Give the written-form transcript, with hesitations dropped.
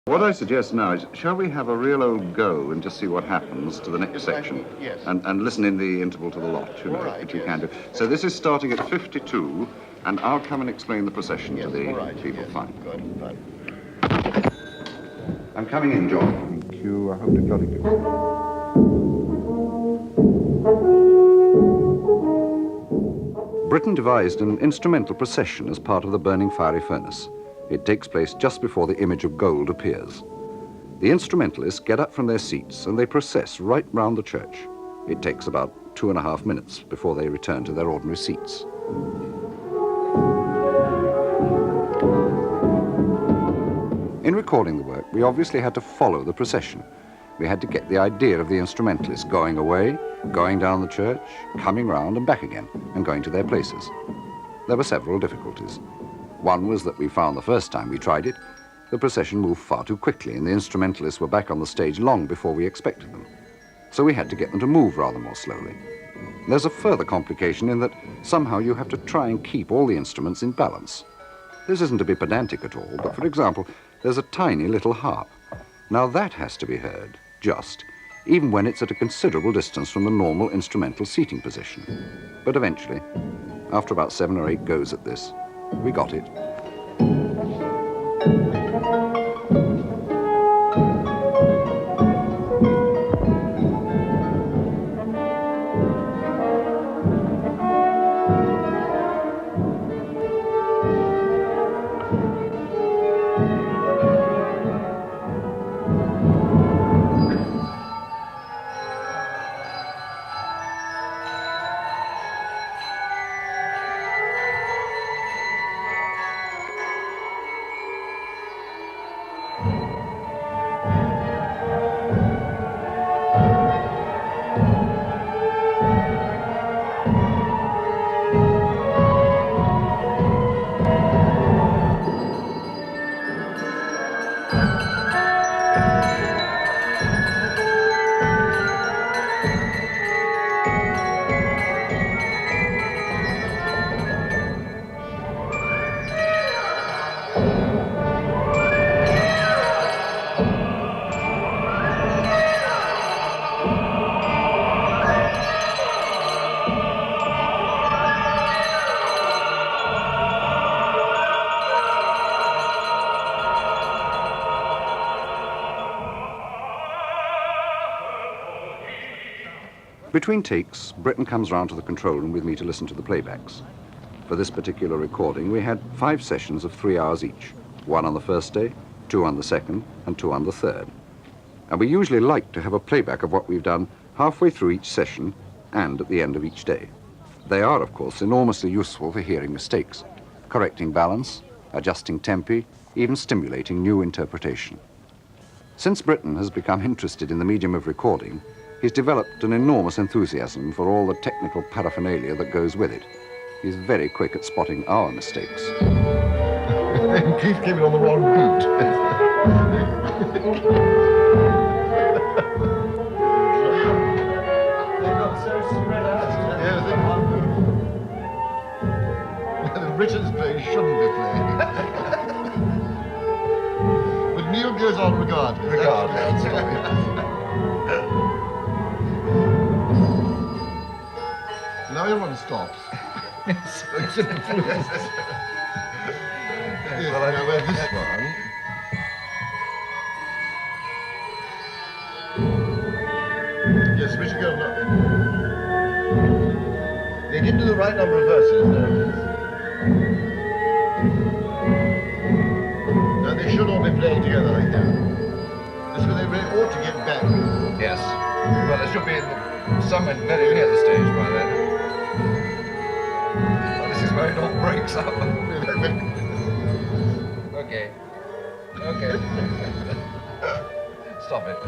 What I suggest now is, shall we have a real old go and just see what happens to the next section? Yes. And listen in the interval to the lot, you know, Right, which we yes. can do. So this is starting at 52, and I'll come and explain the procession Yes, to the all right, people. yes. Fine. Good, fine. I'm coming in, John. Thank you. I hope to God it goes. Britten devised an instrumental procession as part of the burning fiery furnace. It takes place just before the image of gold appears. The instrumentalists get up from their seats and they process right round the church. It takes about 2.5 minutes before they return to their ordinary seats. In recording the work, we obviously had to follow the procession. We had to get the idea of the instrumentalists going away, going down the church, coming round and back again, and going to their places. There were several difficulties. One was that we found the first time we tried it, the procession moved far too quickly and the instrumentalists were back on the stage long before we expected them. So we had to get them to move rather more slowly. There's a further complication in that somehow you have to try and keep all the instruments in balance. This isn't to be pedantic at all, but for example, there's a tiny little harp. Now that has to be heard, just, even when it's at a considerable distance from the normal instrumental seating position. But eventually, after about 7 or 8 goes at this, we got it. Between takes, Britten comes round to the control room with me to listen to the playbacks. For this particular recording, we had 5 sessions of 3 hours each, 1 on the first day, 2 on the second, and 2 on the third. And we usually like to have a playback of what we've done halfway through each session and at the end of each day. They are, of course, enormously useful for hearing mistakes, correcting balance, adjusting tempi, even stimulating new interpretation. Since Britten has become interested in the medium of recording, he's developed an enormous enthusiasm for all the technical paraphernalia that goes with it. He's very quick at spotting our mistakes. Keith came in on the wrong beat. They got so spread out. Yeah, the Britain's play shouldn't be playing. But Neil goes on regardless. Regardless. Now everyone stops. So it's an influence. Yes, well, I know where this one. Yes, we should go. Look. They didn't do the right number of verses, though. Now they should all be playing together like that. This way they really ought to get back. Yes. Well, there should be somewhere very near the stage by then. Well, this is where it all breaks up. Okay. Okay. Stop it.